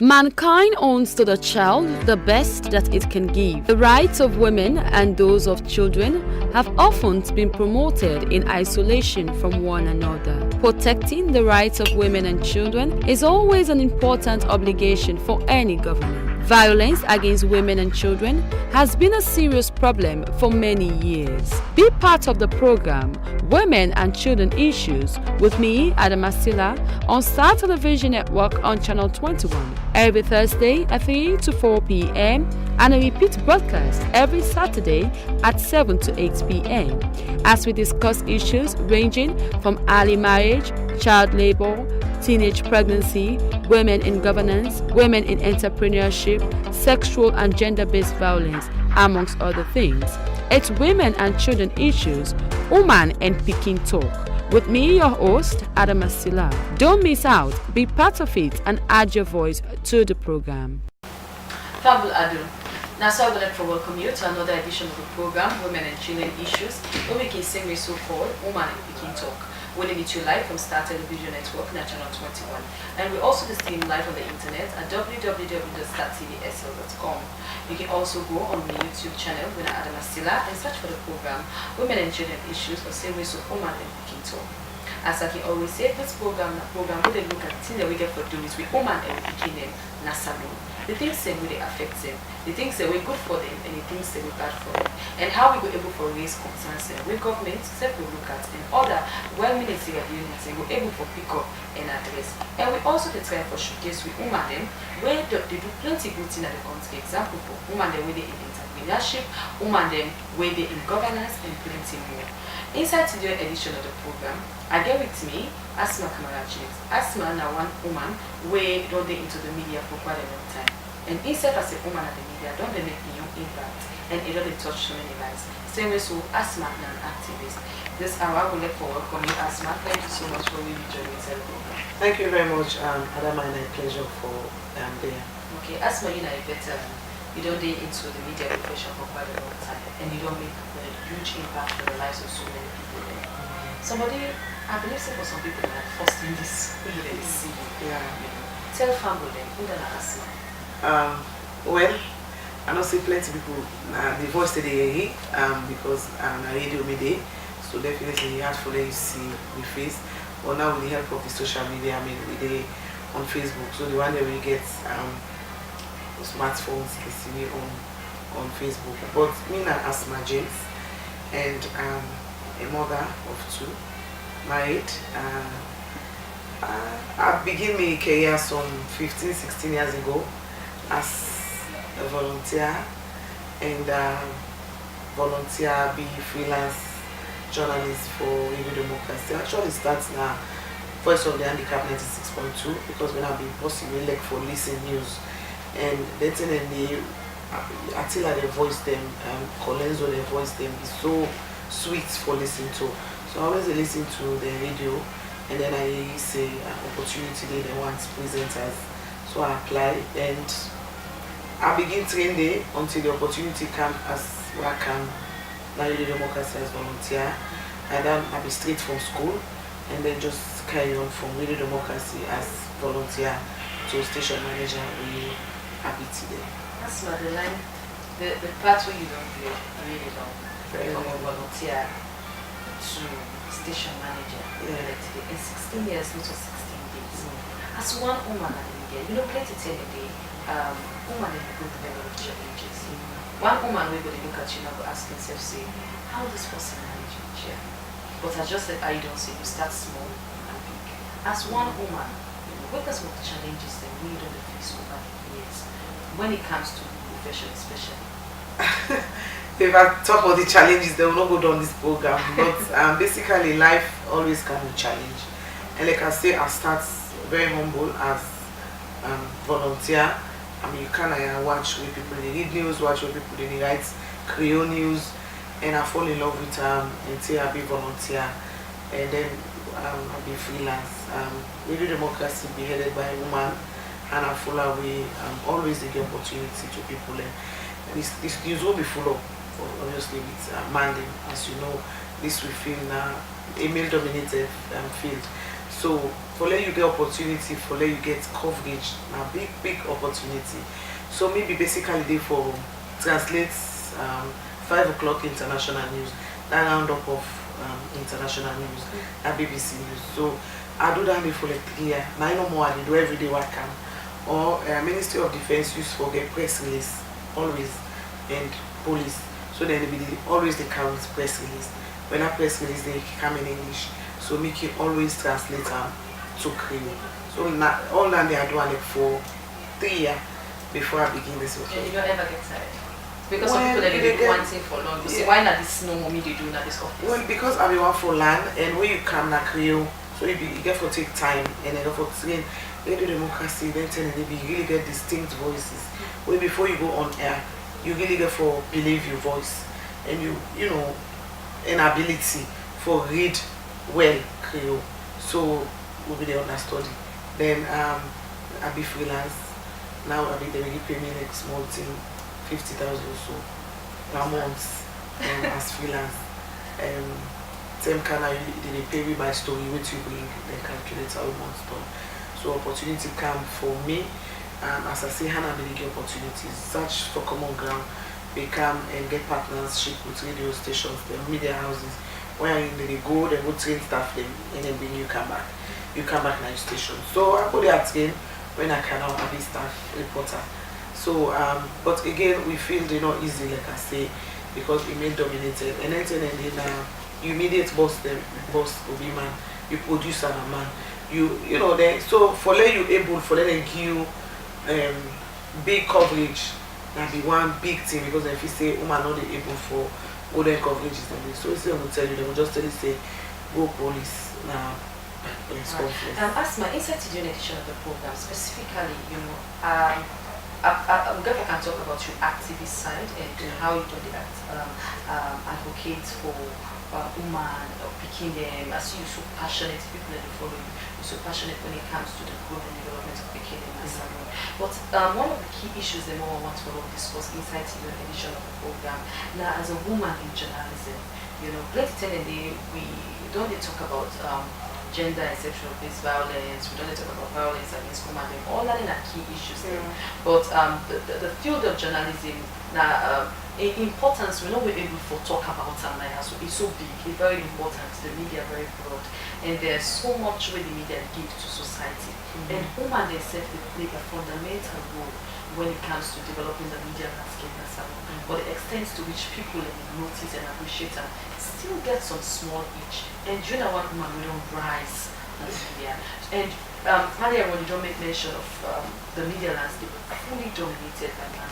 Mankind owns to the child the best that it can give. The rights of women and those of children have often been promoted in isolation from one another. Protecting the rights of women and children is always an important obligation for any government. Violence against women and children has been a serious problem for many years. Be part of the program Women and Children Issues with me, Asmaa, on Star Television Network on Channel 21 every Thursday at 3 to 4 p.m. and a repeat broadcast every Saturday at 7 to 8 p.m. as we discuss issues ranging from early marriage, child labor, teenage pregnancy, women in governance, women in entrepreneurship, sexual and gender-based violence, amongst other things. It's Women and Children Issues, Uman and Pikin Talk. With me, your host, Asmaa. Don't miss out. Be part of it and add your voice to the program. Fabul Adu. Now, so I would like to welcome you to another edition of the program, Women and Children Issues, where we can sing a so-called Uman and Pikin Talk. We meet you live from Star Television Network on Channel 21. And we also stream live on the internet at www.yester-years.com. You can also go on the YouTube channel with Asmaa and search for the program Women and Children Issues or same way so Uman and Pikin Talk. As I can always say, this program we look at things that we get for doing is with Uman and Pikin and Nasalo. The things that really affect them, the things that were good for them and the things that were bad for them, and how we were able to raise concerns with government, except we look at and other well-ministerial units and we're able to pick up and address. And we also try for showcase with Uman them where they do plenty good things in the country. Example for Uman them where they in entrepreneurship, Uman them where they in governance and plenty more. Inside today's edition of the program, I get with me Asmaa kamara. Asmaa now one woman where don't they into the media for quite a long time. And inside as a woman at the media, don't they make new impact and it don't touch so many lives. Same way so Asmaa an activist. This hour I would like to welcome you, Asmaa. Thank you so much for joining the program. Thank you very much, Adama, and a pleasure for there. Okay, Asmaa, you know a veteran. You don't get into the media profession for quite a long time and you don't make a huge impact on the lives of so many people there. Somebody, I believe for some people that first in this people they see. Yeah. Tell family then, who then Asmaa? Well, I know see plenty people the voice that they hear because I radio me so definitely hard for them to see the face. But now with the help of the social media, I mean we on Facebook, so the one that we get smartphones they see me on Facebook. But me and Asmaa James and a mother of two, married. I began my career some 15-16 years ago as a volunteer and be freelance journalist for Radio Democracy. Actually starts now Voice of the Handicap 96.2 because when I've been possibly like for listen news and then Attila they voice them, Colenso they voice them is so sweet for listening to. So I always listen to the radio and then I say an opportunity they want presenters. So I apply and I begin training there until the opportunity comes as I can Radio Democracy as volunteer. And then I be straight from school and then just carry on from Radio Democracy as volunteer to station manager we happy today. That's not the line. The part where you don't play really long. From a volunteer to station manager. Yeah. In 16 years, not 16 days. As one woman at the media, you know, plenty tell you the woman in the group a lot of challenges. One woman will go look at you now go ask himself, say, how this person manage your chair? But I just said, I don't say you start small and big. As one woman, what are some of the challenges that we don't face over the years when it comes to profession especially? If I talk about the challenges, they will not go down this program. But basically, life always comes with challenge. And like I say, I start very humble as volunteer. I mean, you can watch where people they read news, watch where people they write Creole news, and I fall in love with until I be volunteer, and then I be freelance. Radio Democracy be headed by a woman, and I follow away. Always they give opportunity to people, and this news will be full of obviously with manding, as you know, this we feel now a male-dominated field. So for let you get opportunity, for let you get coverage, now big opportunity. So maybe basically they for translate 5 o'clock international news, that roundup of international news, that BBC news. So I do that for like 3 years. Now I know more I do every day what I can. Or Ministry of Defense used for get press release always, and police. So then they always they come with press release. When I press release they come in English. So make it always translate to Creole. So now, all that they are doing like for 3 years before I begin this work. And you don't ever get tired? Because some people they do one thing for long. You say, why not this no mommy they do not this office? Well, because I be one for land, and when you come na Creole, so you get for take time and then for train. They do democracy, then tell them you really get distinct voices. Well, before you go on air, you really get for believe your voice, and you know an ability for read well Creole. So we'll be there on a study. Then I be freelance. Now I be they will pay me like small thing, 50,000 or so per month as freelance. Same kind of they pay me by story which you bring, then calculate how months done. So opportunity come for me. As I say, Hannah really get opportunities. Search for common ground, become and get partnership with radio stations, the media houses. When they go train staff them, and then when you come back to your station. So I go there train when I cannot be staff reporter. So but again we feel they're not easy like I say, because we made dominated and then you immediate boss will be man, you producer a man. You know then so for let you able for let them give you big coverage that be one big thing, because if you say Uman not able for golden coverages and so it's going to tell you, they will just tell you say go police now. Asmaa, inside the edition of the program specifically, I'm going to talk about your activist side and how you do the advocate for Uman or Pikin them. I see you so passionate, people that follow you, you're so passionate when it comes to the growth and development of Pikin and Asmaa. But one of the key issues that more want to discuss inside the edition of the program, now as a woman in journalism, plenty time we don't talk about gender and sexual-based violence, we don't talk about violence against women, all that are key issues there. But the field of journalism, now in importance, we're not able to talk about it, so it's so big, it's very important, the media very broad, and there's so much where the media give to society. And women themselves, they play a fundamental role when it comes to developing the media landscape in Asmaa. But the extent to which people notice and appreciate them still get some small itch. And you know what, woman, we don't rise in the media. And earlier when you don't make mention of the media landscape fully dominated by men,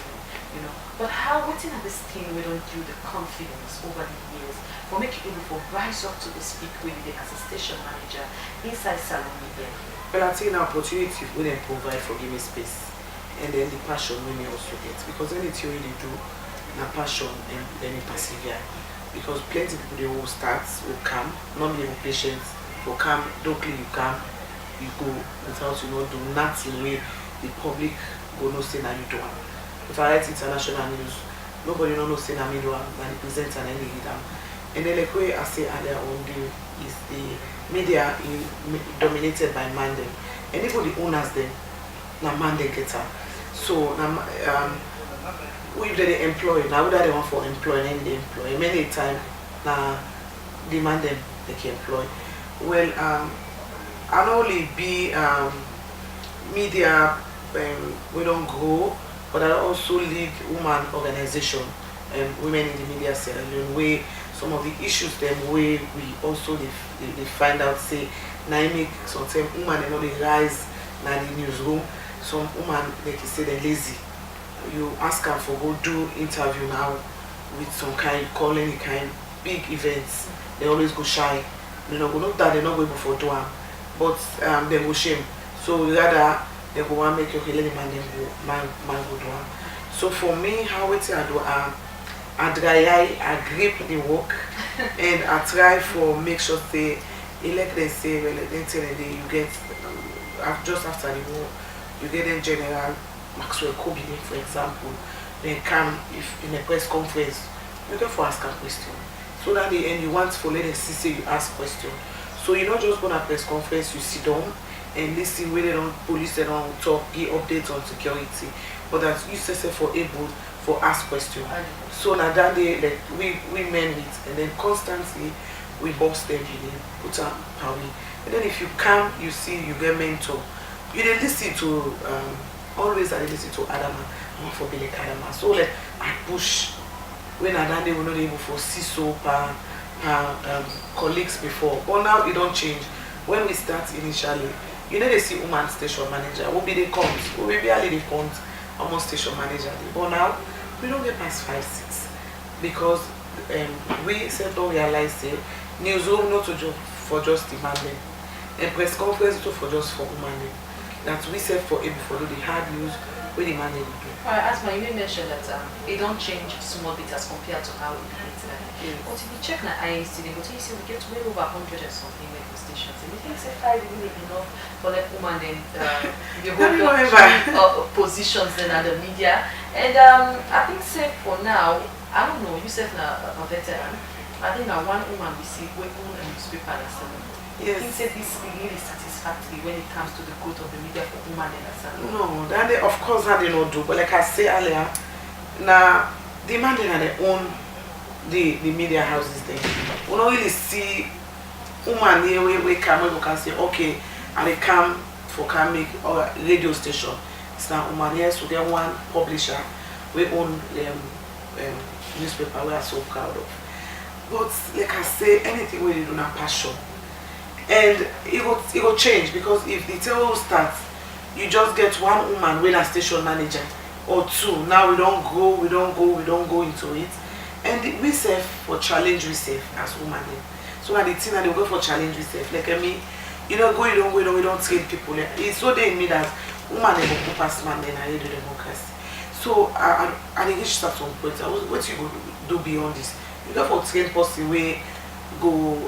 But what in this thing we don't do the confidence over the years for making people rise up to the speak with as a station manager inside Salon Media? Well, I think an opportunity we then provide for giving space, and then the passion we may also get, because anything you really do, na passion and then you persevere. Because plenty of people they will start, will come, not be patient, will come, don't you come, you go without do nothing where the public go no say na you do. If I write international news, nobody no say na me do, na the presenter and any leader. And then like way I say earlier on, is the media dominated by man them, and even the owners them na man them get her. So if they employ, now that they want for employing and they employ many times na demand them they can employ. Well I only be media we don't grow, but I also lead woman organization women in the media Sierra Leone, where some of the issues them where we also they find out say now make sometimes women they know they rise now the newsroom. Some women like you say they're lazy. You ask them for go do interview now with some kind, call any kind big events, they always go shy. Not that they're not going before do them, but they go shame. So rather they go and make your let man them go man go do them. So for me, how I do I grip the work and I try for make sure they elect they say well then tell them you get just after the war you get in general Maxwell Kobe, for example, then come if in a press conference, you can for ask a question. So that the end you want for let us see say you ask question. So you're not just gonna press conference, you sit down and listen where they don't police, they don't talk, give updates on security, but that you say for able for ask questions. So now that day, like we men meet and then constantly we boss them, you know, put up power. And then if you come, you see you get mentor. You then listen to always I listen to Adama, not for Billy Adama. So like I push when I done they were not able for see so colleagues before. But now it don't change. When we start initially, you know they see Uman station manager, will be the comes, will be barely the comes almost station manager. But now we don't get past 5, 6 because we said don't realize it. Newsroom not to for just demanding and press conference to for just for Uman. That we said for able for the hard news we demand it do. Asmaa, you mentioned that it don't change small bit as compared to how it is. But if you check now INC, they go to see we get way over 100 and something radio stations. And we think say 5 is really enough for like Uman then the whole positions then and the media. And I think say for now, I don't know, you said now a veteran. I think now one woman we see we own a newspaper and yes. I think say this is really satisfactory when it comes to the growth of the media for women and Asmaa. No, that they of course that they not do, but like I say earlier, now demanding that they own the media houses there. We don't really see women here we come we can say okay and they come for can make or radio station. It's now women yes we get one publisher we own newspaper we are so proud of. But like I say, anything we do not passion. And it will change because if the tale starts, you just get one woman with a station manager or 2. Now we don't go into it. And we save for challenge we save as women. So at the thing they go for challenge we save. Like I mean, you don't go, we don't train people. It's so they mean that woman never go past man then I do democracy. So I reach some point. What you go do beyond this? You go for train person way go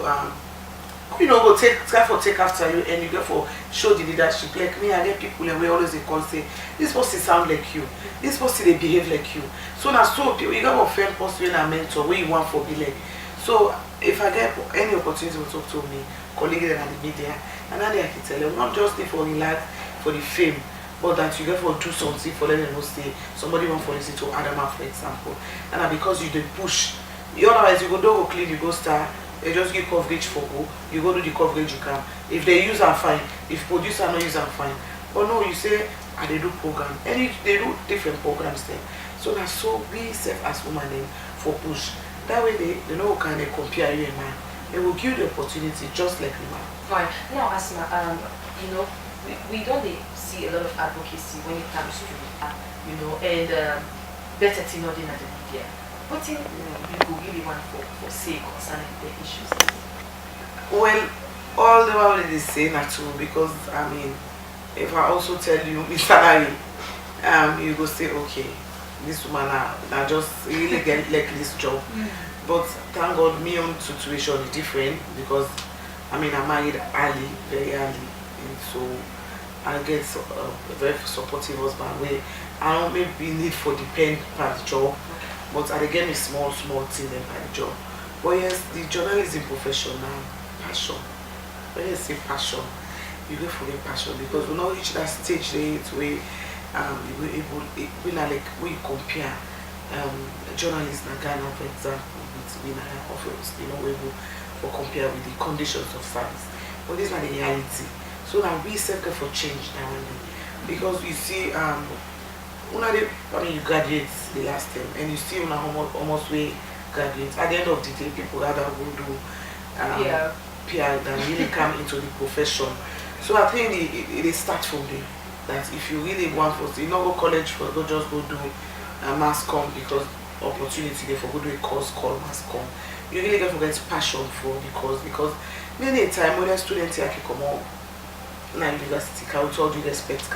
go take after you and you go for show the leadership. Like me, I get people and we always they call say this person sound like you, this person they behave like you. So now so you got a friend person and a mentor where you want for be like. So if I get any opportunity to talk to me, colleague and the media, and then I can tell them not just for relax for the fame, but that you get for do something for them know say somebody want for listen to Adama for example. And because you did push. Otherwise you go clean, you go start, they just give coverage for you go do the coverage you can. If they use them fine, if producer no use them fine. But no, you say they do program. And they do different programs there. So that's so we serve as women for push. That way they know can they compare you and man. They will give you the opportunity just like the man. Right. Now Asmaa, we don't see a lot of advocacy when it comes to and better to know than the media. What thing you go really want for say concerning the issues? Well, all the while they say not true because I mean, if I also tell you my salary, you go say okay, this woman I just really get like this job. But thank God, my own situation is different because I mean I married early, very early, and so I get a very supportive husband where I don't maybe need for depend on the job. But I get a small thing by the job. But yes, the journalism profession now, passion. When you say passion, you go for the passion because we not reach that stage there where we compare journalists in Ghana, for example, with office, we're able to compare with the conditions of service. But this is not the reality. So now we circle for change now and then. Because you see you graduate the last term and you see almost way graduate. At the end of the day, people rather will do PR than really come into the profession. So I think it starts from there. That if you really want to, you not go college for go just go do mass comm because opportunity there for go do a course called mass comm. You really get to get passion for the course because many a time when a student here can come out na university, can with all due respect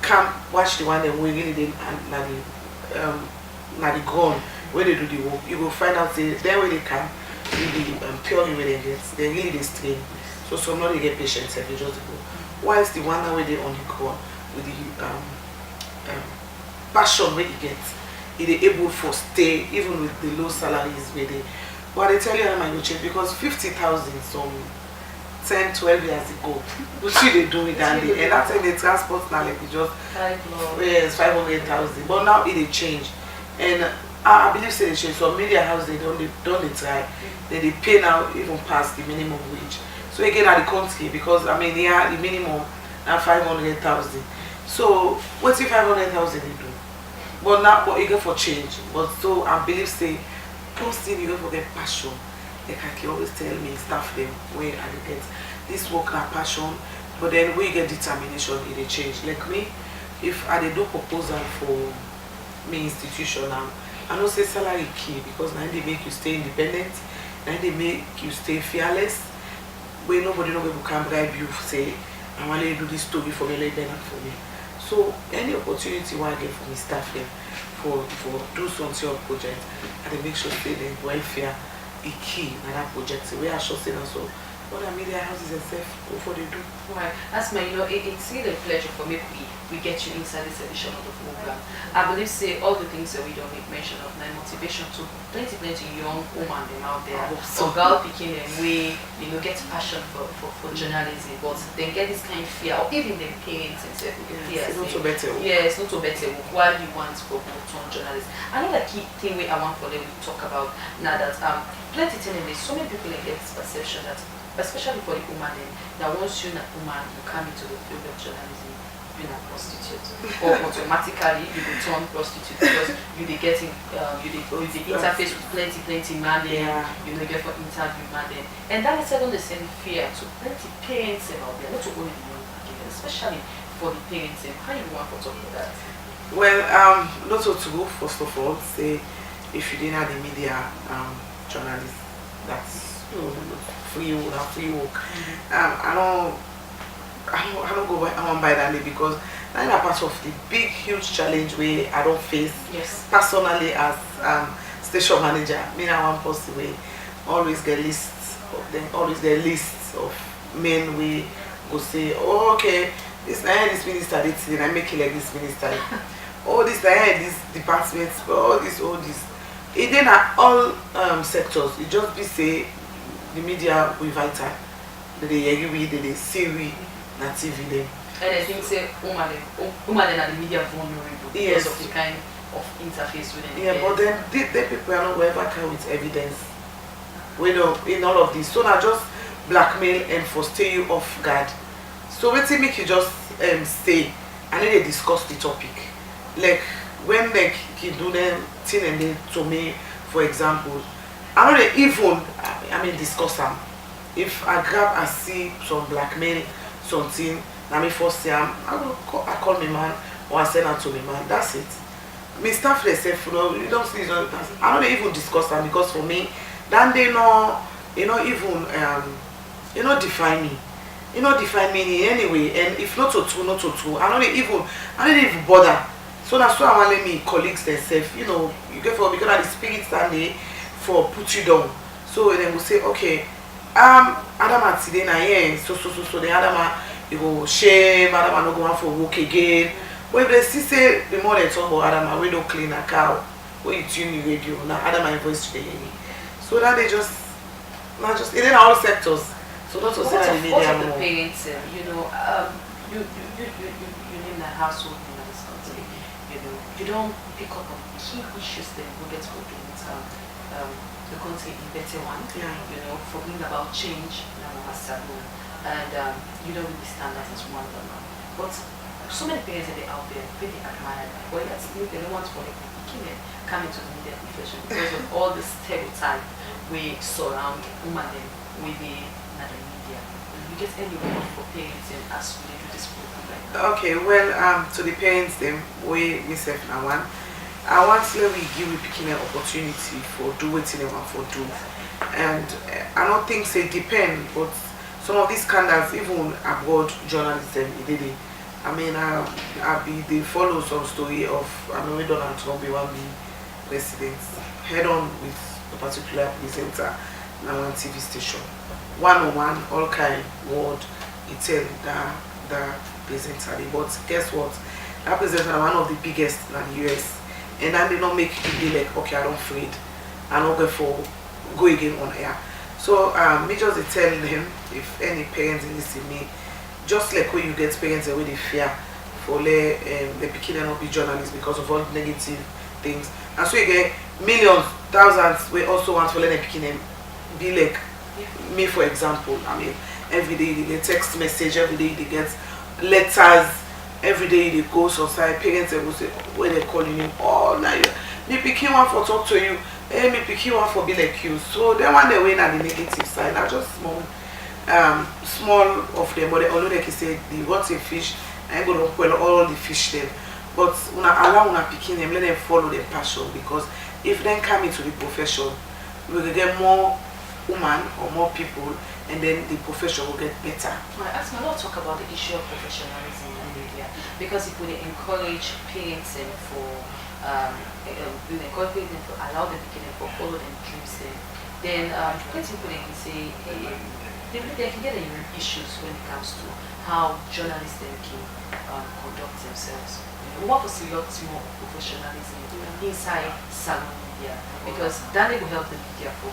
can watch the one that we really did na the ground where they do the work. You will find out there where they can really purely where they get they really they strain. So some not they get patients they just go. Whilst the one that where they on the ground with the passion where you get, it is able for stay even with the low salaries where they. But I tell you I'm going to change because 50,000 some 10, 12 years ago. What should they do with that? And that's when they transport now like we just 500,000. But now it change. And I believe say they change. So media house they don't try. They pay now even past the minimum wage. So again at the country because I mean yeah the minimum now 500,000. So what's if 500,000 they do? But now but you go for change. But so I believe say first thing you go for get passion. Like I can always tell me staff them where I get this work and passion, but then we get determination in the change. Like me, if I do proposal for me institution now, I don't say salary key because now they make you stay independent, now they make you stay fearless. Where nobody can bribe you say I want to do this story for me, like that for me. So any opportunity I get for me staff them for do something on project and they make sure they welfare a key in that project. So we are sure saying also other media houses and stuff what they do. Right. Asmaa, it's really a pleasure for me we get you inside this edition of the program. I believe say all the things that we don't make mention of now motivation to plenty young women them out there. So girl picking them way, get passion for journalism, but then get this kind of fear or even their parents and say it's not so better. Yeah, it's not so better. Why do you want for both journalists? Another key thing I want for them to talk about now that plenty telling me so many people get this perception that especially for the woman that once you're a woman you come into the field of journalism being a prostitute or automatically you will turn prostitute because you be getting you interface with plenty man you get for interview man and that is the same fear to plenty parents out there, not only the young people, especially for the parents. How you want to talk about that? Well, not so to go first of all say if you didn't have the media journalist that's free work. I don't go by that day because that's a part of the big huge challenge where I don't face personally as station manager. Me I one person way always get lists of them, always get lists of men we go say, oh okay, this minister did today, I make it like this minister. Oh this this department, all this. It then at all sectors, it just be say the media we vital. They see we na TV them. And I think say woman and the media vulnerable because of the kind of interface with them. Yeah, but then the people are not ever come with evidence. We know in all of this. So now just blackmail and for stay you off guard. So wait till make you just stay and then they discuss the topic. Like when they do them thing and they to me, for example, I know they even discuss them. If I grab and see some blackmail something, let me first say I call me man or I send her to me man. That's it. Me staff they say you don't see I don't even discuss them because for me, then they know even define me. You know define me anyway, and if not to true, I don't even bother. So that's why I want let me colleagues themselves, you get for because of the spirit stand there for put you down. So then we say, okay, Adama today na here, so the Adama you go shame, Adama no go for work again. When they see say the more they talk about Adama, we don't clean a cow, when you tune the radio, now Adama voice today. So that they just it in all sectors. So that's what say the media more. Parents, you name that household in this country. You don't pick up on key issues that will get to the country in better one. For bringing about change and really stand as one but so many parents that are out there really admire that. Well that's they don't want for Pikin come into the media profession because of all the stereotype we surround women with the media. You get anyone for parents and as we do this program right now? Okay, well to the parents them we myself now one. I want to let me give you Pikin an opportunity for do what they want for do. And I don't think say depend, but some of these scandals, even abroad journalism, they follow some story of Donald Trump be one president head on with a particular presenter on one TV station. 101, all kind word it tell the presenter. But guess what? That presenter is one of the biggest in the US. And then they don't make it be like, okay, I don't afraid. I don't go again on air. So me just dey tell them, if any parents listen me, just like when you get parents the way they fear for the pikin not be journalists because of all the negative things, and so you get millions, thousands we also want for let the pikin be like me, for example. I mean, every day they get text message, every day they get letters, every day they go outside. Parents they will say when they calling you all night, me pikin want for talk to you, hey me pikin want for be like you. So they want the way on the negative side, not just small of them, but although they can say the what's a fish, I ain't gonna pull all the fish them. But una allow una pikin them, let them follow their passion, because if they come into the profession, we will get more women or more people, and then the profession will get better. Right, Asmaa, let's talk about the issue of professionalism in media, because if we encourage parents for we encourage them to allow the beginning for follow their dreams, then plenty people they can say they can get issues when it comes to how journalists can conduct themselves. We want to see lots more professionalism inside salon media, because that will help the media for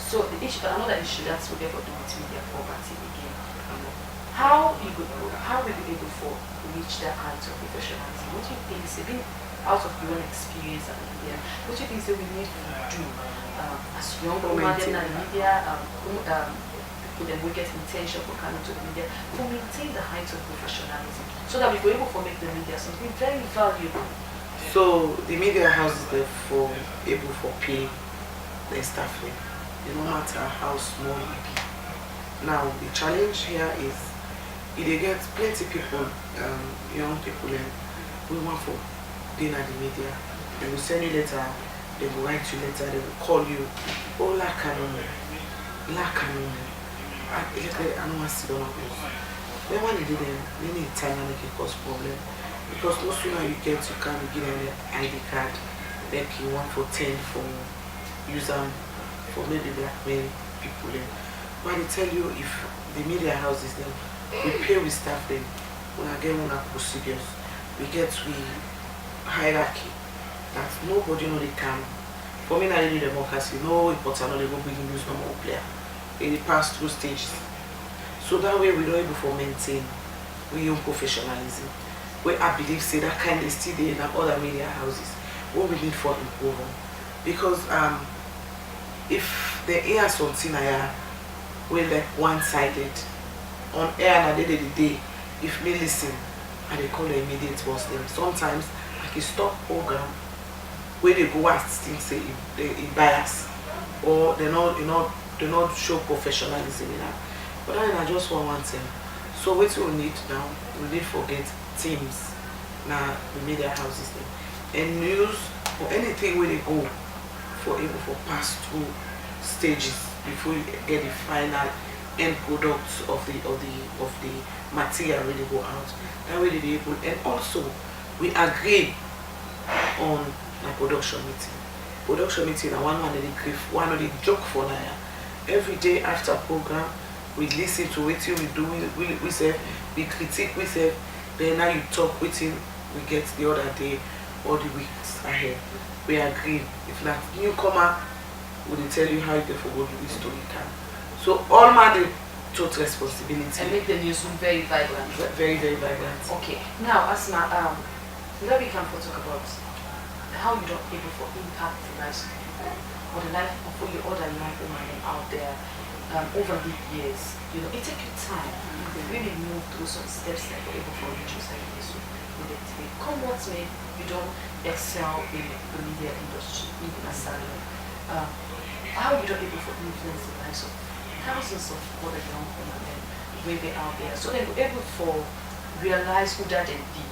so the issue, another issue that's we therefore do with media poverty again. How will you be able to reach that height of professionalism? What do you think is being out of your own experience in media? What do you think is that we need to do as young women in the media? People that we get intention for coming to the media to maintain the height of professionalism, so that we were able to make the media something very valuable. So the media houses therefore able for pay their staffing, no matter how small it be. Now the challenge here is they get plenty people, young people, and we want for being at the media. They will send you letter, they will write you letter, they will call you. Oh, la canon. I don't want to sit down on this. Then when they do them, they need time and it can cause problem. Because no sooner you get, you can give them the ID card, then you want for 10 for use them for maybe blackmail people. But they tell you, if the media houses them, we pay, we staff them, when again we have procedures, we get hierarchy that nobody know they can. For me, I need democracy, no important, no they go bring news, no more player. They pass through stages. So that way we don't able to maintain we own professionalism. Where I believe say that kind of still there in other media houses. What we need for improvement. Because if the air something we're like one-sided on air and at the end of the day, if me listen and they call the immediate boss them, sometimes I can stop program where they go ask things say they bias or they not show professionalism in that. But then I just want one thing. So what we need now, we need to get teams now the media houses them. And news or anything where they go for able for pass through stages before you get the final end product of the material really go out. That way they able, and also we agree on a production meeting. Production meeting and one of the joke for now. Every day after program we listen to what we do, we say, we critique, we say, then now you talk with him, we get the other day or the weeks ahead. We agree. If not newcomer, we will tell you how you get for go to this story can. So all man they took responsibility. And make the newsroom very vibrant. Very, very vibrant. Okay. Now Asmaa, now we can talk about how you don't able for impact the lives of people or the life of all your other young women out there over the years. You know, it takes you time. You really move through some steps that you're able for reach like this. Come what may, you don't excel in the media industry, even as salary. How you don't able for influence the lives of thousands of other young women where they out there, so they're able for realize who that they be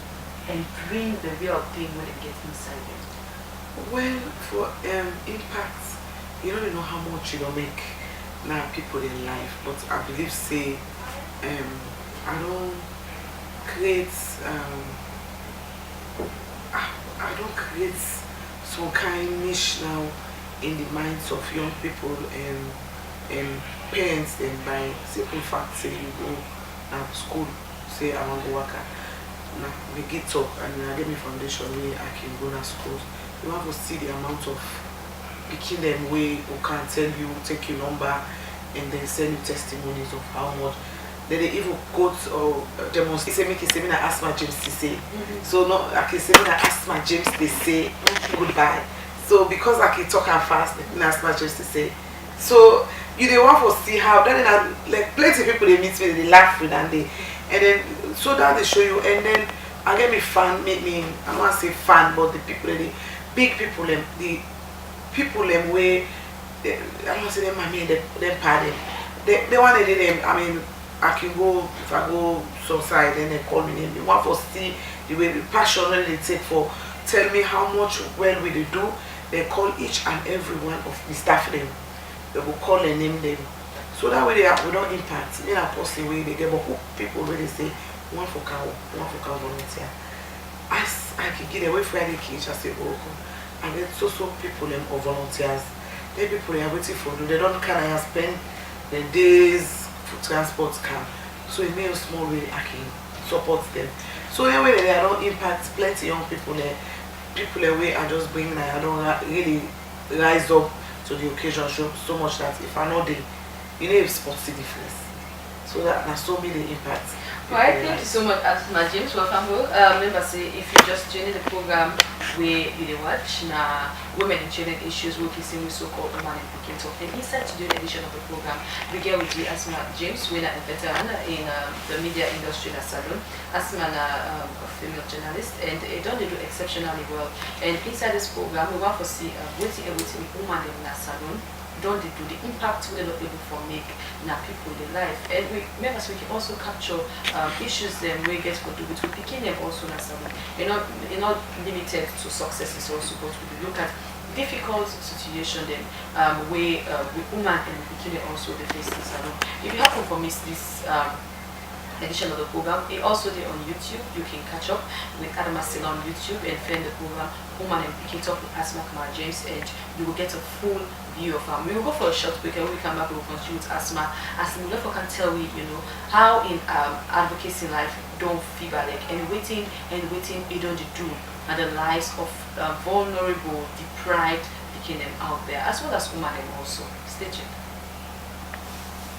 and bring the real thing when they get inside it. Well, for impact, you don't know how much you don't make now people in life, but I believe say I don't create I don't create some kind of niche now in the minds of young people and parents. Then by simple fact say you go to school, say I want to work now we get up and I get me foundation where I can go to school. You want to see the amount of picking them way who can tell you, take your number, and then send you testimonies of how much. Then they even quote or demonstrate. Say, make it say, me na Asmaa James to say. So no, I can say me na Asmaa James they say goodbye. So because I can talk and fast, na Asmaa James to say. So you they want to see how then like plenty of people they meet me, they laugh with and then so that they show you, and then I get me fan, make me I don't want to say fan, but the people the big people them, the people them way I don't want to say them I mean them party. They want to do them. I mean I can go if I go some side and they call me name. They want to see the way the passion they take for tell me how much well we they do. They call each and every one of the staff them. They will call and name them. So that way they have we don't impact. Me a person way they get but who people really say one for cow volunteer. As I can get away from the cage, I say oh and then so people them or volunteers. They people they are waiting for you. They don't kind of spend the days for transport car. So it may a small way I can support them. So anyway they don't impact plenty young people there. People away I just bring I don't really rise up to the occasion so much that if I know you know it's sports difference. So that's so many impacts. Alright, thank you so much, Asmaa James. Welcome. Remember, say if you just joined the program where you watch now women and children issues working with so-called Uman and Pikin talk. And inside today's edition of the program, we get with you Asmaa James, winner and veteran in the media industry in Salon. Asmaa a female journalist and it done they do exceptionally well. And inside this program, we want to see waiting Uman in Salon. Don't they do the impact we're not able to make now people in their life, and we remember so we can also capture issues them we get to do with Pikin them also na something. You're not limited to successes also, but we look at difficult situation then where with Uman and Pikin also the face this alone. If you happen to miss this edition of the program, it also there on YouTube. You can catch up with Advocacy on YouTube and find the program Uman and Pikin talk with Asmaa James, and you will get a full view of we will go for a short break and when we come back we will continue with Asmaa. As we can tell you, how in advocacy life don't figure like and waiting it don't do and the lives of vulnerable, deprived Pikin them out there as well as Uman and also. Stay tuned.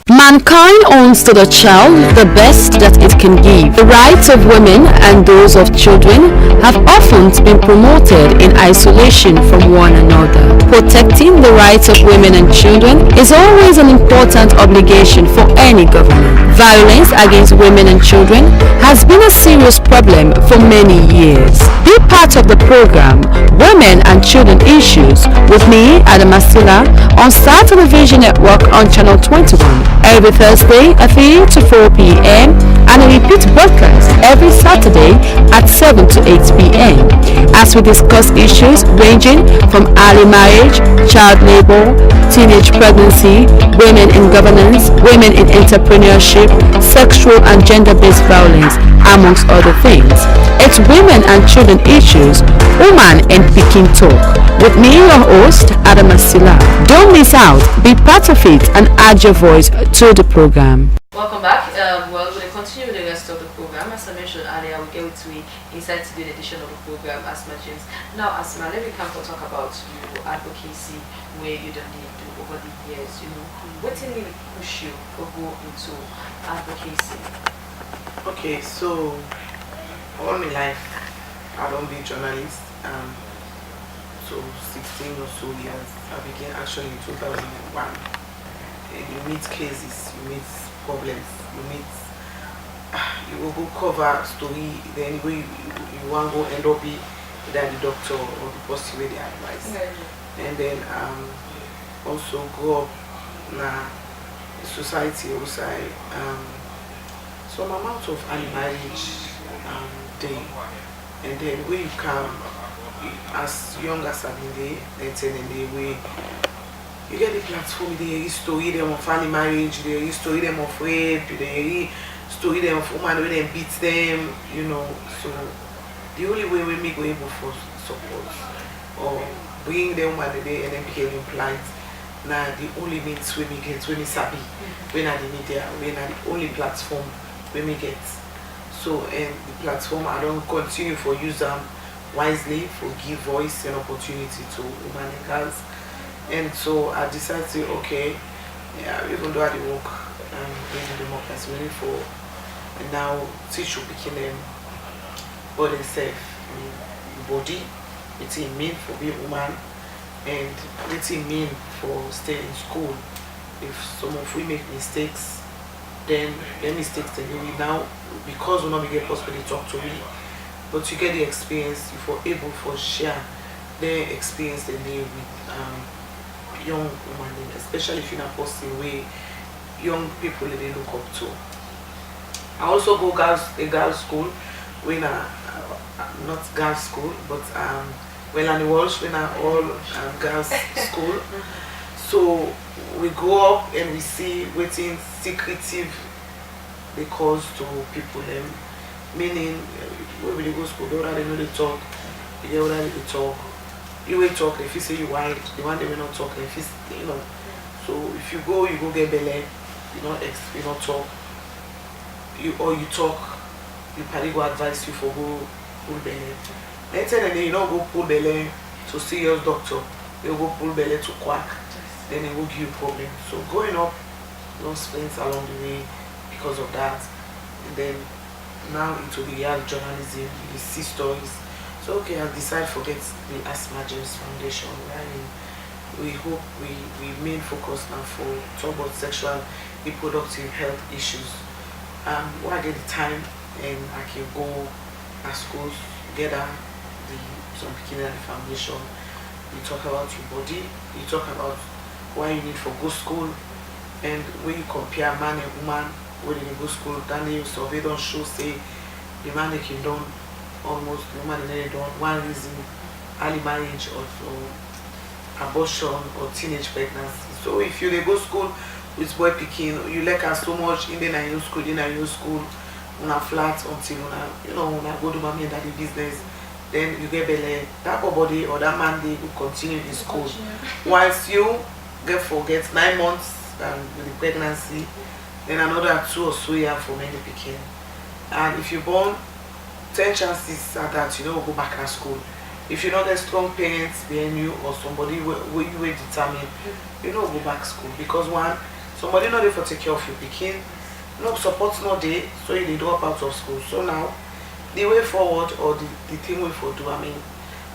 Mankind owns to the child the best that it can give. The rights of women and those of children have often been promoted in isolation from one another. Protecting the rights of women and children is always an important obligation for any government. Violence against women and children has been a serious problem for many years. Be part of the program Women and Children Issues with me, Advocacy, on Star Television Network on Channel 21. Every Thursday at 3 to 4 p.m. and a repeat broadcast every Saturday at 7 to 8 p.m. as we discuss issues ranging from early marriage, child labor, teenage pregnancy, women in governance, women in entrepreneurship, sexual and gender-based violence, amongst other things. It's Women and Children Issues, Uman and Pikin Talk. With me, your host, Advocacy. Don't miss out. Be part of it and add your voice to the program. Welcome back. Well, we'll continue with the rest of the program. As I mentioned earlier, we'll get to inside today's edition of the program, Asmaa James. Now, Asmaa, let me come to talk about your advocacy, where you don't need to over the years. What really push you to go into advocacy? Okay, so all my life I don't be a journalist. So 16 or so years. I began actually in 2001. And you meet cases, you meet problems, you will go cover story, then you want to go end up be either the doctor or the person with the advice. And then also grow up in a society outside. Some amount of early marriage day, and then where you come as young as I been there, then the way you get the platform, they story them of early marriage, they story them of rape, they story them of women where they beat them, So the only way we make able for support or bring them one day and then became implied. Now the only means we get when we sabi, when are the media, when are the only platform we get. So and the platform I don't continue for use them wisely for give voice and opportunity to women and girls. And so I decided to, okay, yeah, even though I did work in democracy, waiting for and now teach you picking them body self, body, it's a mean for being woman, and it's a mean for staying in school. If some of we make mistakes, then the mistakes then you will now, because we not get possibly talk to me, but you get the experience, you for able for share their experience they live with young women, especially if you're not posting way young people that they look up to. I also go a girls school when not girls school, but well and Walsh when I all girls school. So we go up and we see waiting secretive they cause to people them. Meaning when we go school, they already know they talk, they already they talk. You will talk, if you say you white, the one they will not talk, if it's, you know. So if you go get belly, you not talk. You talk, you probably go advise you for go pull belly. Later then you know go pull belly to serious doctor, you go pull belly to quack, then it will give you problem. So going up, lost friends along the way because of that. And then now into the real journalism, you see stories. So okay, I decided to forget the Asmaa Foundation. We hope we main focus now for talk about sexual reproductive health issues. When I get the time and I can go at schools together, some Pikin Foundation, you talk about your body, you talk about why you need for good school, and when you compare man and woman when they go school, then you survey don't show say the man they can done almost the woman they done one reason early marriage or abortion or teenage pregnancy. So if you they go school with boy picking, you like her so much in the new school, una flat until una go to mommy and daddy business, then you get belly, that body or that man they will continue in school. Once you forget 9 months with the pregnancy, then another 2 or so years for many picking. And if you born, 10 chances are that you go back to school. If you don't get strong parents behind you or somebody where you will determine, you go back to school. Because one, somebody not there for take care of your picking, no support not there, so they drop out of school. So now the way forward or the thing we for do,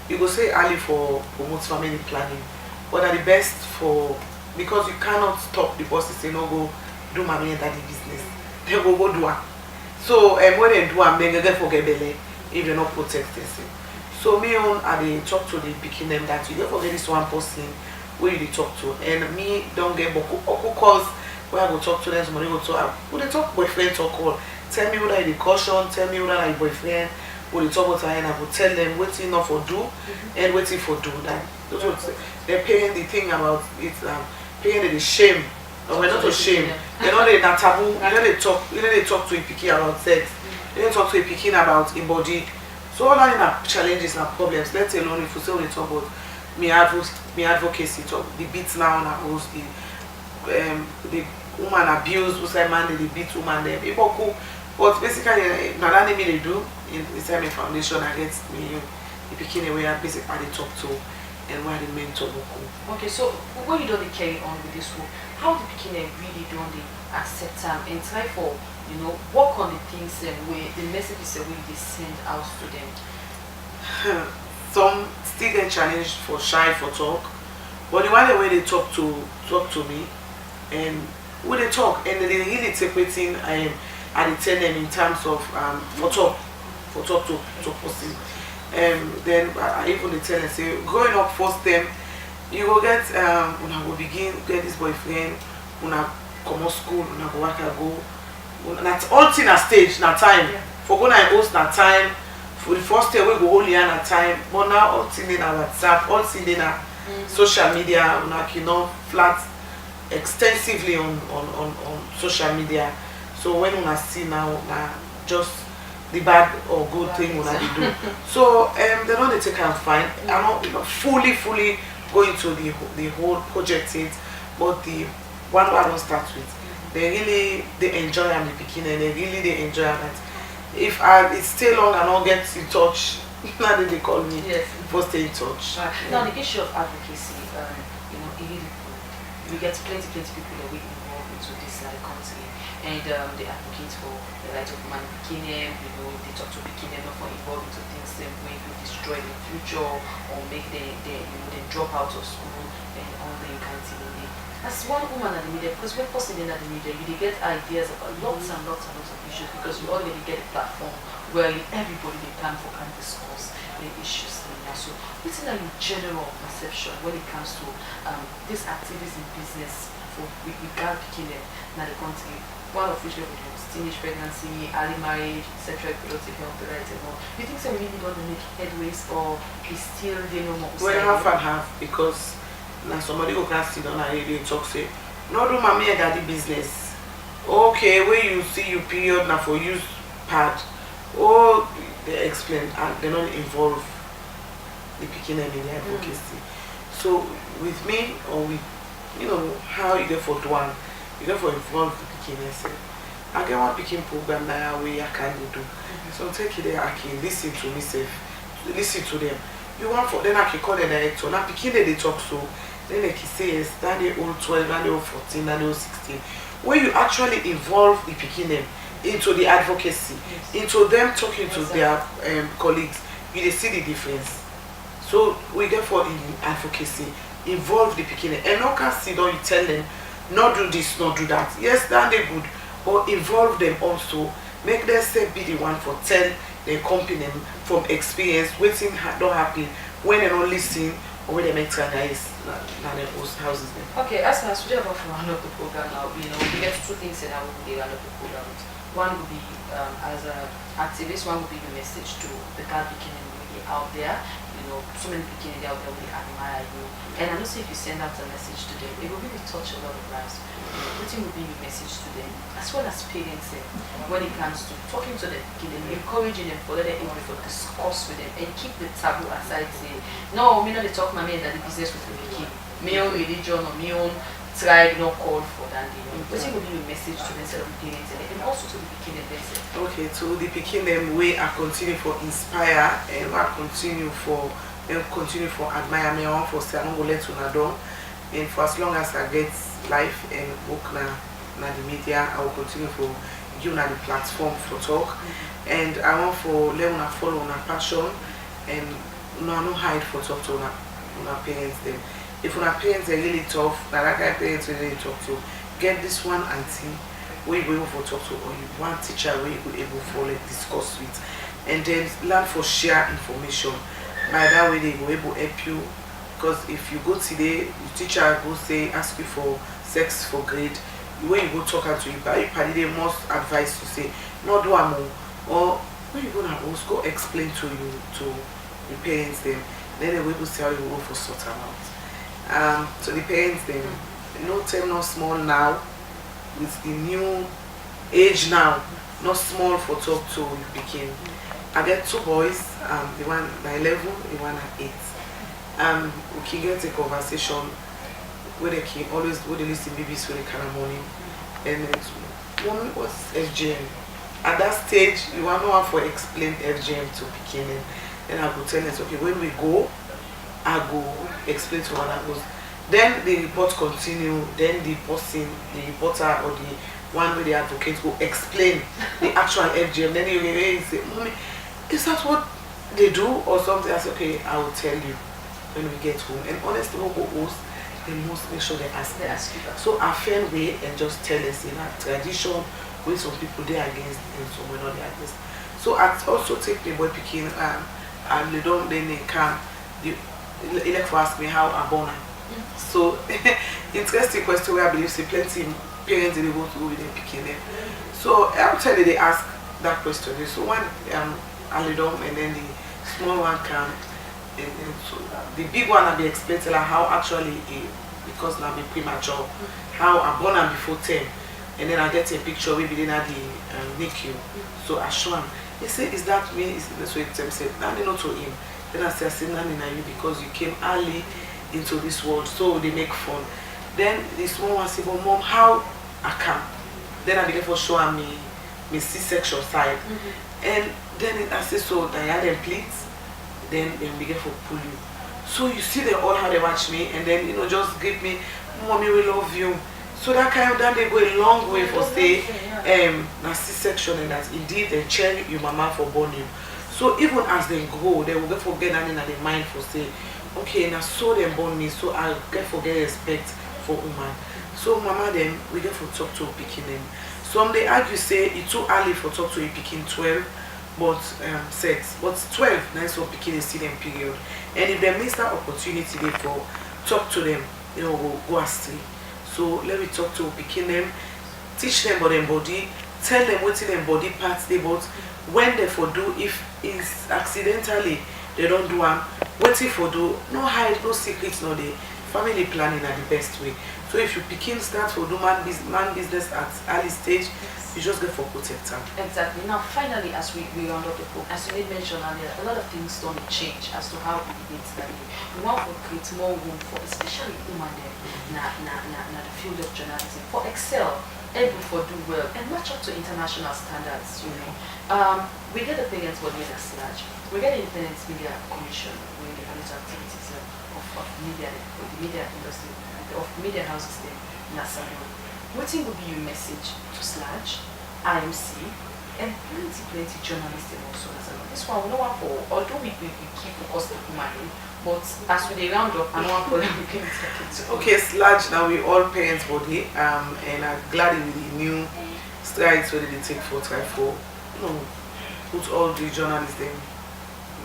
you go say early for promote family planning, but are the best for because you cannot stop the bosses say no go do mommy and daddy business. They go do it. So when they do they get forget belly if they're not protected. So me I dey talk to the picking them that you don't forget this one person where you talk to, and me don't get boku cause where I go talk to them, somebody go talk, who they talk boyfriend talk all. Tell me whether the caution, tell me whether like boyfriend, who they talk about and I go tell them waiting not for do and waiting for do that. They're paying the thing about it, paying the shame. No, we're not ashamed. They're not a taboo. They talk to a Pikin about sex. They don't talk to a Pikin about a body. So all that challenges and problems. Let alone if we say we talk about me advocacy, talk the beats now and host the woman abuse, who say man they beat woman them. People cool. But basically now that they do inside my foundation against me, the Pikin where basically they talk to and why they mentor. Okay, so when you don't carry on with this work, how the Pikin really don't they accept them and try for work on the things where the messages that they send out to them? Some still get challenged for shy for talk, but the way they talk to me and when they talk and they really interpreting I tell them in terms of for talk to person. Then I even tell them say growing up first them you go get when I go begin get this boyfriend, when I come out school, when I go work I go. Not all thing a stage, not time. Yeah. For going to host not time. For the first day we go only at time. But now all thing in WhatsApp, all thing in social media, flat extensively on social media. So when we see now just the bad or good thing we do. So they don't take and fine. I'm not fully go into the whole project it, but the one I don't start with. They enjoy and the Pikin and they enjoy that. If it stay long and not get in touch, now they call me for stay in touch. Now the issue of advocacy, we get plenty people that we involved into this country, and they advocate for the right of women Pikin, they talk to Pikin not for involved into things that will destroy the future or make them drop out of school and all the kind of thing. As one woman at the media, because we're posting at the media, you get ideas about lots and lots of issues because you already get a platform where everybody can discuss the issues. So, what's in your general perception when it comes to these activities in business for regard Pikin in the country? One of which level teenage pregnancy, early marriage, sexual reproductive health rights and all. Do you think so we really want to make headways or is still they no more? Well, half and half, because now somebody who can sit on a radio talk say, no do mommy and daddy business. Okay, where you see your period now for use pad. Oh, they explain and they not involve the Pikin in the advocacy. So with me or with how you get for one, you get for involve the Pikin and I get one Pikin program now where I can do. So take it there, I can listen to myself, listen to them. You want for then I can call the director. Now Pikin they talk so. Then they say yes, then they old 12, then they old 14, then they old 16. When you actually involve the Pikin into the advocacy, into them talking to their colleagues, you see the difference. So we get for the advocacy, involve the Pikin. And no can sit down, you tell them, not do this, not do that. Yes, then they good, but involve them also. Make them say be the one for tell the company from experience, waiting don't happen when they don't listen. When they make guys now their houses then. Okay, as we just about to round up the program now, we get two things in our way round up the program. One would be as an activist, one would be the message to the girl Pikin really out there. So many Pikin out there really admire you. And I know if you send out a message to them, it will really touch a lot of lives. What will be your message to them, as well as parents when it comes to talking to them, encouraging them for them able to discuss with them and keep the taboo aside. Say, no, me not they talk my man that the business with the Pikin. My own religion or my own tribe not called for that. What will be your message to them, instead of the parents and also to the Pikin themselves? Okay, to the Pikin them way I continue for inspire and I continue for admire me on for say I don't go let you know. And for as long as I get life and book na the media, I will continue for give na the platform for talk. And I want for let una follow una passion and no hide for talk to una parents them. If una parents are really tough, that guy parents are really tough to get this one auntie where you go for talk to or you one teacher where you go able for like discuss with and then learn for share information. By that way they go able help you. Because if you go today, the teacher go say ask you for sex for grade, when you go talk to you, but you they must advise to say no do amo or when you go now go explain to you to the parents them, then they will able to see how you go for sort them out. So the parents them, no time not small now with the new age now, not small for talk to Pikin. I get two boys, the one at 11, the one at 8. We can get a conversation where they can always listen babies for the kind of money. And one was FGM. At that stage, you want no one for explain FGM to Pikin. Then I go tell them, okay, when we go, I go explain to one that goes. Then the report continue, then the reporter or the one where the advocate go explain the actual FGM. Then you say, Mommy, is that what they do or something? I say, okay, I will tell you when we get home. And honestly, what goes, they must make sure they ask them. So I find way and just tell us in that tradition where some people they against and some we're not against. So I also take the boy Pikin and they don't then they come they like to ask me how I born. So interesting question where I believe see plenty parents they go to with their Pikin them. So I'll tell you they ask that question. So one and then the small one can and so the big one will be explained to her how actually because now be premature, how I born her before 10, and then I get a picture maybe then at the NICU. So I show him. He said, "Is that me?" So he said, "Nanny not to him." Then I said, "Nanny na you because you came early into this world, so they make fun." Then the small one said, "But mom, how I can?" Then I began for showing me C-section side, and then I said, "So I had them pleats." Then began for pull you. So you see they all how they watch me and then just give me mommy we love you. So that kind of that they go a long way for say na C-section and that indeed they check your mama for born you. So even as they grow, they will get forget that in their mind for say, okay, now so they born me, so I get forget respect for woman. So mama then we get for talk to Pikin them. Some they argue say it's too early for talk to a Pikin 12, but sex. But 12 nice for Pikin they see them period. And if they miss that opportunity, they for talk to them, you know, go astray. So let me talk to Pikin them, teach them about their body, tell them what in their body parts they but when they for do if it's accidentally they don't do them, what if for do no hide, no secrets, no they family planning are the best way. So if you Pikin start for do man business at early stage, you just get for protect them. Exactly. Now finally, as we round up the book, as you made mention earlier, a lot of things don't change as to how we debate that we want to create more room for especially women there na the field of journalism for excel, able for do well and match up to international standards, you know. We get the parents body as large. We get the Independent Media Commission with the financial activities of media, the media industry, of media houses there in Asmaa. What would be your message to Sludge, IMC, and plenty journalists also? This one, we don't want for, although we keep focused on money, but as we round up, I don't want for them to get it. Okay, Sludge, now we all parents body, and I'm glad with the new strides where they take for try for, you know, put all the journalists then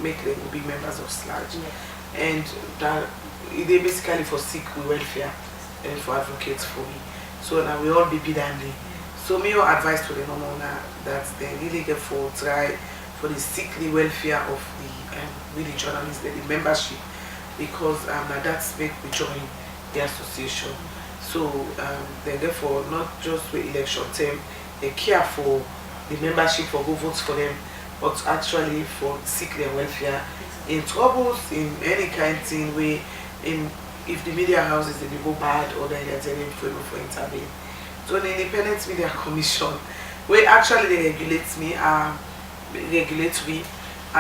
make them be members of Sludge. Yeah. And that they basically for seek welfare and for advocates for me. So now we all be dandy. So my advice to the normal now that they really get for try for the sickly welfare of the really journalists, the membership, because now that's make we join the association. So they get for not just for election term, they care for the membership for who votes for them, but actually for sickly welfare in troubles in any kind of thing way in. If the media houses they go bad or then they're telling for intervene. So the Independent Media Commission, where actually they regulate me, I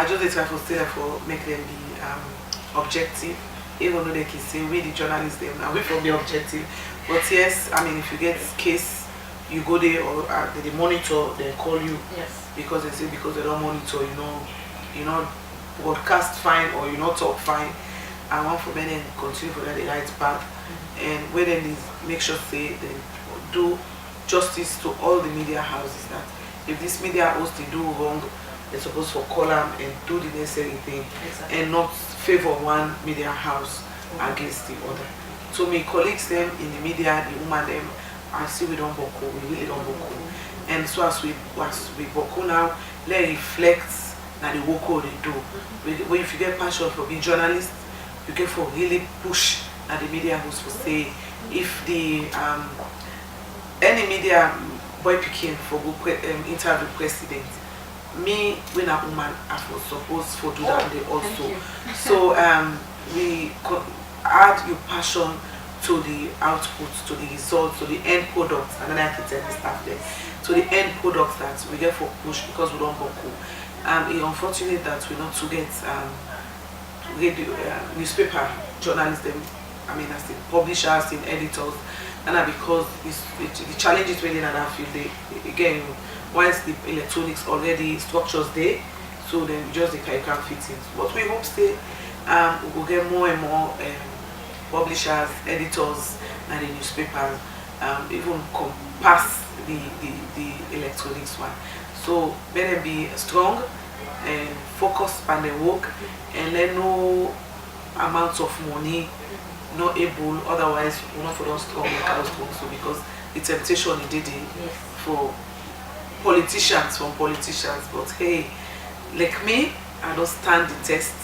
just try to stay for make them be objective, even though they can say we the journalists them now we from the objective. But yes, I mean if you get case you go there or they monitor, they call you. Yes. Because they say because they don't monitor, you know broadcast fine or you not talk fine. I want for men and continue for that the right path, and where then is make sure say they do justice to all the media houses that if this media host they do wrong, they're supposed to call them and do the necessary thing. Exactly. And not favor one media house against the other. So my colleagues them in the media, the woman them, I see we don't boko, we really don't boko. And so as we boko now, let reflect now the work they do. When if you get passion for being journalist, you get for really push at the media house for say if the any media boy Pikin for go interview president, me when a woman I was supposed for do that they also. So we could add your passion to the output, to the results, to the end product, and then I can tell the staff there. To the end product that we get for push because we don't book. It's unfortunate that we not to get radio, newspaper journalists, them, I mean, as the publishers, the editors, and because the challenges really in that field, they again, once the electronics already structures there, so then just the you can fit in. But we hope say we will get more and more publishers, editors, and the newspapers, even pass the electronics one. So better be strong and focus on the work and let no amounts of money not able, otherwise we're not for those strong workers also because the temptation indeed for politicians from politicians. But hey, like me, I don't stand the test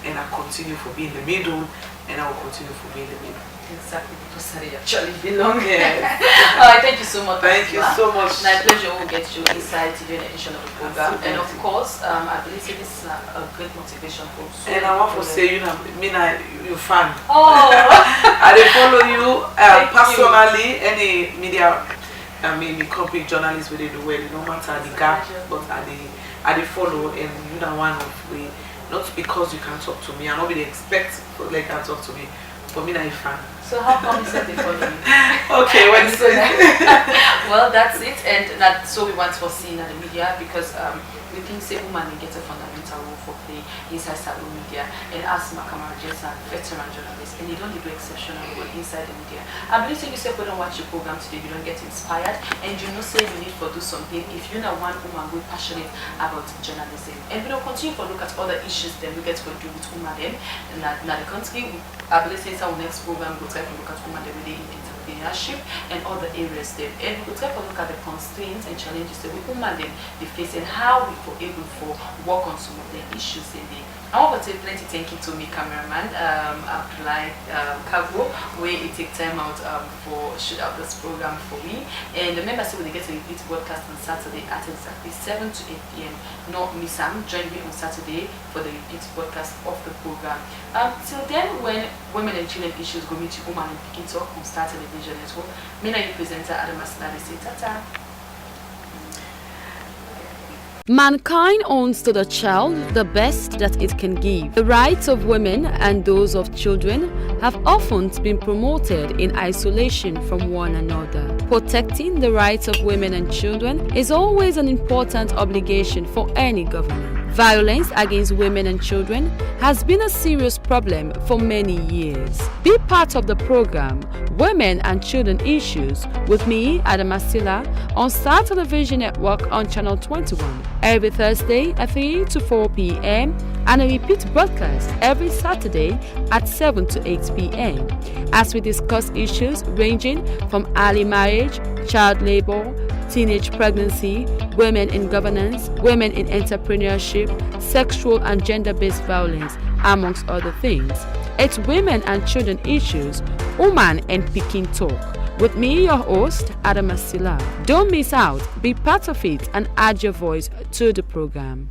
and I continue for being in the middle and I will continue for being in the middle. Exactly, because I actually belong here. Yeah. Alright, thank you so much. Thank you so much. My pleasure will get you inside to do an edition of the program. And of course, I believe this is a great motivation for so and I want to say, you know, you're fan. Oh! I follow you personally, any media, I mean, the company journalists where they do well, no matter the gap, but I follow and you know one of the, not because you can talk to me, I not really expect like you can talk to me. For me, I'm a fan. So how come you said they follow you? Okay, when So, well, that's it, and that so we want to see in the media because we think say women get a fundamental role for play inside Sabo media, and Asmaa, kamara, just a veteran journalist, and they don't do exceptional work inside the media. I believe so you say we don't watch your program today, you don't get inspired, and you know say you need to do something if you're not one woman who passionate about journalism, and we don't continue to look at other issues then we get to do with women then, and now the country, I believe say our next program will try to look at women that we in entrepreneurship and other areas then, and we'll try to look at the constraints and challenges that we women then they face and how we were able to work on some of the issues in the. I want to say plenty thank you to me cameraman Abdullah Kavo where it take time out for shoot out this program for me, and remember so when they get a repeat broadcast on Saturday at exactly 7 to 8 p.m. Not miss Sam, join me on Saturday for the repeat broadcast of the program. Till then, when women and children issues go meet you Uman and Pikin talk on Star Television Network, me and you presenter Advocacy say tata. Mankind owns to the child the best that it can give. The rights of women and those of children have often been promoted in isolation from one another. Protecting the rights of women and children is always an important obligation for any government. Violence against women and children has been a serious problem for many years. Be part of the program Women and Children Issues with me, Advocacy, on Star Television Network on Channel 21 every Thursday at 3 to 4 p.m. and a repeat broadcast every Saturday at 7 to 8 p.m. as we discuss issues ranging from early marriage, child labor, teenage pregnancy, women in governance, women in entrepreneurship, sexual and gender-based violence, amongst other things. It's Women and Children Issues, Uman and Pikin Talk. With me, your host, Advocacy. Don't miss out, be part of it and add your voice to the program.